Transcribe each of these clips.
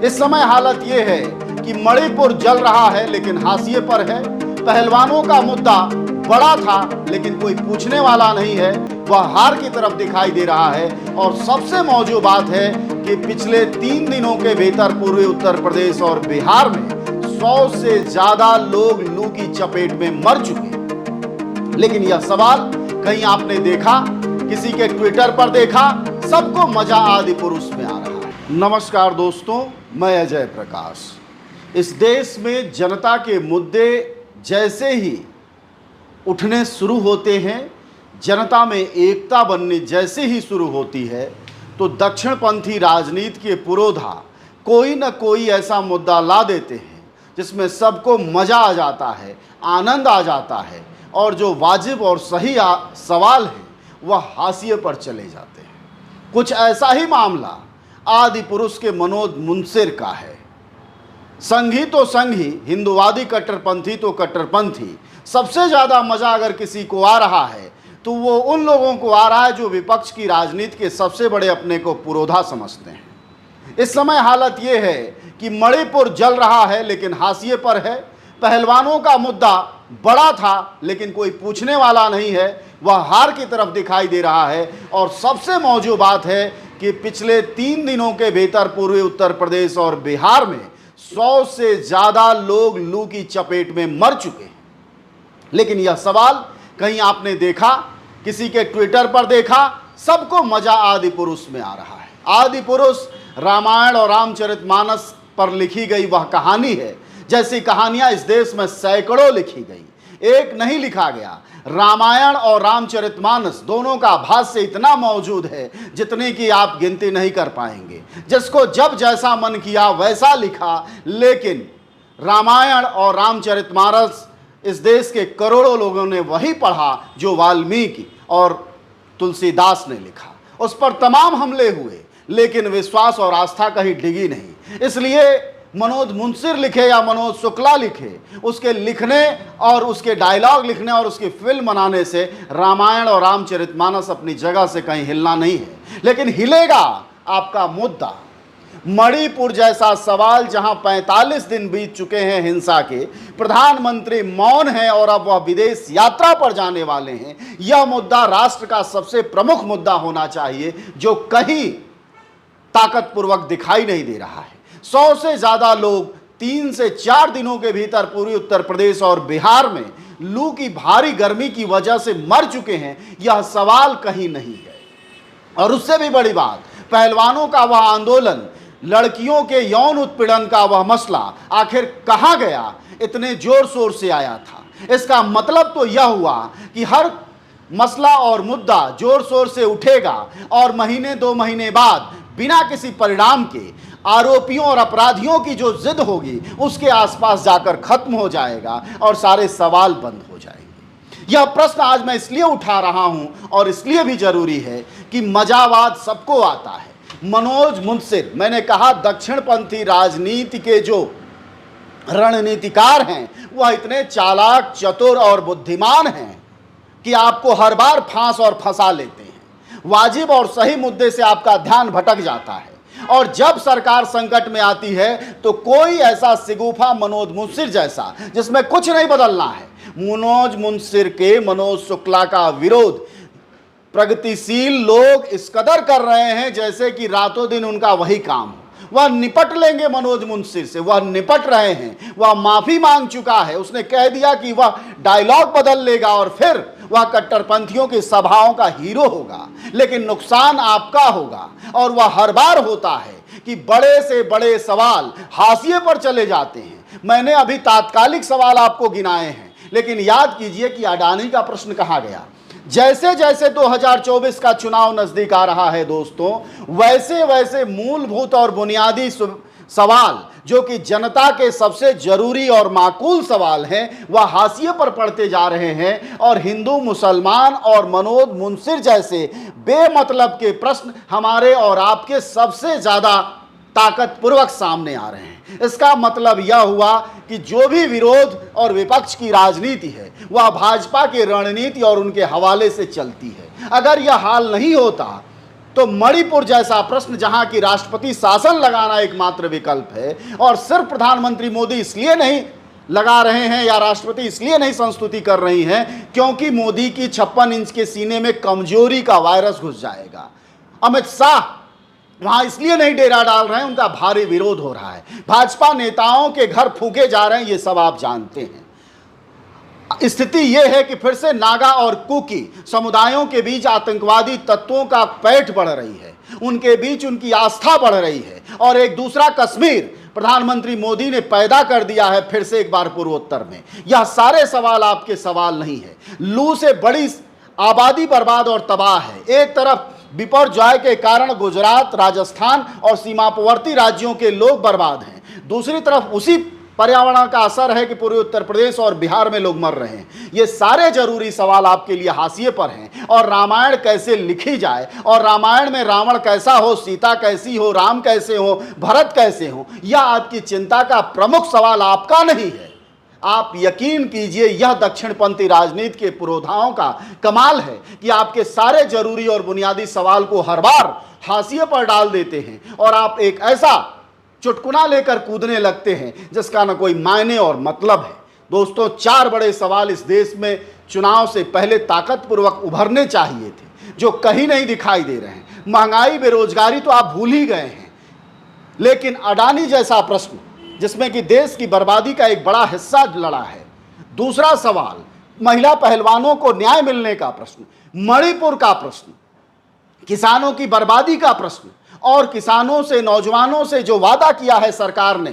इस समय हालत ये है कि मणिपुर जल रहा है लेकिन हाशिए पर है। पहलवानों का मुद्दा बड़ा था लेकिन कोई पूछने वाला नहीं है, वह हार की तरफ दिखाई दे रहा है। और सबसे मौजूद बात है कि पिछले 3 दिनों के भीतर पूर्वी उत्तर प्रदेश और बिहार में 100 से ज्यादा लोग लू की चपेट में मर चुके हैं। लेकिन यह सवाल कहीं आपने देखा, किसी के ट्विटर पर देखा, सबको मजा आदि पुरुष में आ रहा है। नमस्कार दोस्तों, मैं अजय प्रकाश। इस देश में जनता के मुद्दे जैसे ही उठने शुरू होते हैं, जनता में एकता बननी जैसे ही शुरू होती है, तो दक्षिणपंथी राजनीति के पुरोधा कोई न कोई ऐसा मुद्दा ला देते हैं जिसमें सबको मजा आ जाता है, आनंद आ जाता है, और जो वाजिब और सही सवाल है वह हाशिए पर चले जाते हैं। कुछ ऐसा ही मामला आदि पुरुष के मनोज मुंसिर का है। संघी तो संघी, हिंदुवादी कट्टरपंथी तो कट्टरपंथी। सबसे ज़्यादा मज़ा अगर किसी को आ रहा है तो वो उन लोगों को आ रहा है जो विपक्ष की राजनीति के सबसे बड़े अपने को पुरोधा समझते हैं। इस समय हालत ये है कि मणिपुर जल रहा है लेकिन हाशिए पर है। पहलवानों का मुद्दा बड़ा था लेकिन कोई पूछने वाला नहीं है, वह हार की तरफ दिखाई दे रहा है। और सबसे मौजूद बात है कि पिछले 3 दिनों के भीतर पूर्वी उत्तर प्रदेश और बिहार में 100 से ज़्यादा लोग लू की चपेट में मर चुके हैं। लेकिन यह सवाल कहीं आपने देखा, किसी के ट्विटर पर देखा, सबको मजा आदि पुरुष में आ रहा है। आदि पुरुष रामायण और रामचरितमानस पर लिखी गई वह कहानी है। जैसी कहानियां इस देश में सैकड़ों लिखी गई, एक नहीं लिखा गया। रामायण और रामचरितमानस दोनों का भाष्य इतना मौजूद है जितने की आप गिनती नहीं कर पाएंगे। जिसको जब जैसा मन किया वैसा लिखा, लेकिन रामायण और रामचरितमानस इस देश के करोड़ों लोगों ने वही पढ़ा जो वाल्मीकि और तुलसीदास ने लिखा। उस पर तमाम हमले हुए लेकिन विश्वास और आस्था कहीं डिगी नहीं। इसलिए मनोज मुंसिर लिखे या मनोज शुक्ला लिखे, उसके लिखने और उसके डायलॉग लिखने और उसकी फिल्म बनाने से रामायण और रामचरितमानस अपनी जगह से कहीं हिलना नहीं है। लेकिन हिलेगा आपका मुद्दा। मणिपुर जैसा सवाल जहां 45 दिन बीत चुके हैं हिंसा के, प्रधानमंत्री मौन हैं और अब वह विदेश यात्रा पर जाने वाले हैं। यह मुद्दा राष्ट्र का सबसे प्रमुख मुद्दा होना चाहिए जो कहीं ताकतपूर्वक दिखाई नहीं दे रहा है। 100 से ज़्यादा लोग 3 से 4 दिनों के भीतर पूर्वी उत्तर प्रदेश और बिहार में लू की भारी गर्मी की वजह से मर चुके हैं। यह सवाल कहीं नहीं है। और उससे भी बड़ी बात, पहलवानों का वह आंदोलन, लड़कियों के यौन उत्पीड़न का वह मसला आखिर कहाँ गया, इतने जोर शोर से आया था। इसका मतलब तो यह हुआ कि हर मसला और मुद्दा जोर शोर से उठेगा और महीने 2 महीने बाद बिना किसी परिणाम के आरोपियों और अपराधियों की जो जिद होगी उसके आसपास जाकर खत्म हो जाएगा और सारे सवाल बंद हो जाएंगे। यह प्रश्न आज मैं इसलिए उठा रहा हूं और इसलिए भी जरूरी है कि मजावाद सबको आता है। मनोज मुंसिर, मैंने कहा दक्षिणपंथी राजनीति के जो रणनीतिकार हैं वह इतने चालाक, चतुर और बुद्धिमान हैं कि आपको हर बार फांस और फंसा लेते हैं। वाजिब और सही मुद्दे से आपका ध्यान भटक जाता है और जब सरकार संकट में आती है तो कोई ऐसा सिगुफा मनोज मुंसिर जैसा जिसमें कुछ नहीं बदलना है। मनोज मुंसिर के मनोज शुक्ला का विरोध प्रगतिशील लोग इस कदर कर रहे हैं जैसे कि रातों दिन उनका वही काम हो। वह निपट लेंगे मनोज मुंसिर से, वह निपट रहे हैं। वह माफी मांग चुका है, उसने कह दिया कि वह डायलॉग बदल लेगा और फिर वह कट्टरपंथियों की सभाओं का हीरो होगा। लेकिन नुकसान आपका होगा और वह हर बार होता है कि बड़े से बड़े सवाल हाशिए पर चले जाते हैं। मैंने अभी तात्कालिक सवाल आपको गिनाए हैं, लेकिन याद कीजिए कि अडानी का प्रश्न कहाँ गया। जैसे जैसे 2024 का चुनाव नजदीक आ रहा है दोस्तों, वैसे वैसे मूलभूत और बुनियादी सवाल जो कि जनता के सबसे जरूरी और माकूल सवाल हैं वह हाशिए पर पड़ते जा रहे हैं। और हिंदू, मुसलमान और मनोज मुंसिर जैसे बेमतलब के प्रश्न हमारे और आपके सबसे ज़्यादा ताकतपूर्वक सामने आ रहे हैं। इसका मतलब यह हुआ कि जो भी विरोध और विपक्ष की राजनीति है वह भाजपा की रणनीति और उनके हवाले से चलती है। अगर यह हाल नहीं होता तो मणिपुर जैसा प्रश्न जहां की राष्ट्रपति शासन लगाना एकमात्र विकल्प है, और सिर्फ प्रधानमंत्री मोदी इसलिए नहीं लगा रहे हैं या राष्ट्रपति इसलिए नहीं संस्तुति कर रही हैं क्योंकि मोदी की 56 इंच के सीने में कमजोरी का वायरस घुस जाएगा। अमित शाह वहां इसलिए नहीं डेरा डाल रहे हैं, उनका भारी विरोध हो रहा है। भाजपा नेताओं के घर फूके जा रहे हैं, ये सब आप जानते हैं। स्थिति यह है कि फिर से नागा और कुकी समुदायों के बीच आतंकवादी तत्वों का पैठ बढ़ रही है, उनके बीच उनकी आस्था बढ़ रही है, और एक दूसरा कश्मीर प्रधानमंत्री मोदी ने पैदा कर दिया है फिर से एक बार पूर्वोत्तर में। यह सारे सवाल आपके सवाल नहीं है। लू से बड़ी आबादी बर्बाद और तबाह है। एक तरफ बिपरजॉय के कारण गुजरात, राजस्थान और सीमावर्ती राज्यों के लोग बर्बाद हैं, दूसरी तरफ उसी पर्यावरण का असर है कि पूर्वी उत्तर प्रदेश और बिहार में लोग मर रहे हैं। ये सारे जरूरी सवाल आपके लिए हाशिए पर हैं। और रामायण कैसे लिखी जाए, और रामायण में रावण कैसा हो, सीता कैसी हो, राम कैसे हो, भरत कैसे हो, यह आपकी चिंता का प्रमुख सवाल आपका नहीं है। आप यकीन कीजिए, यह दक्षिणपंथी राजनीति के पुरोधाओं का कमाल है कि आपके सारे जरूरी और बुनियादी सवाल को हर बार हाशिए पर डाल देते हैं, और आप एक ऐसा चुटकुला लेकर कूदने लगते हैं जिसका न कोई मायने और मतलब है। दोस्तों, 4 बड़े सवाल इस देश में चुनाव से पहले ताकतपूर्वक उभरने चाहिए थे, जो कहीं नहीं दिखाई दे रहे हैं। महंगाई, बेरोजगारी तो आप भूल ही गए हैं, लेकिन अडानी जैसा प्रश्न जिसमें कि देश की बर्बादी का एक बड़ा हिस्सा लड़ा है। दूसरा सवाल, महिला पहलवानों को न्याय मिलने का प्रश्न, मणिपुर का प्रश्न, किसानों की बर्बादी का प्रश्न, और किसानों से, नौजवानों से जो वादा किया है सरकार ने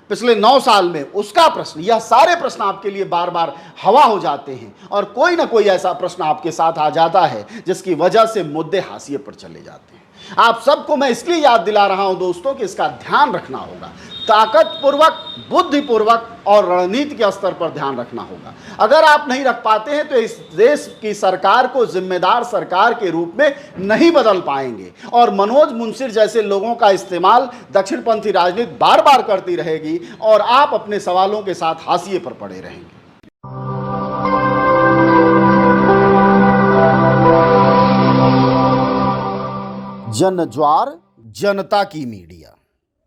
पिछले 9 साल में, उसका प्रश्न। यह सारे प्रश्न आपके लिए बार बार हवा हो जाते हैं, और कोई ना कोई ऐसा प्रश्न आपके साथ आ जाता है जिसकी वजह से मुद्दे हाशिए पर चले जाते हैं। आप सबको मैं इसलिए याद दिला रहा हूं दोस्तों कि इसका ध्यान रखना होगा, ताकतपूर्वक, बुद्धिपूर्वक और रणनीति के स्तर पर ध्यान रखना होगा। अगर आप नहीं रख पाते हैं तो इस देश की सरकार को जिम्मेदार सरकार के रूप में नहीं बदल पाएंगे, और मनोज मुंशिर जैसे लोगों का इस्तेमाल दक्षिणपंथी राजनीति बार बार करती रहेगी, और आप अपने सवालों के साथ हाशिए पर पड़े रहेंगे। जन ज्वार, जनता की मीडिया।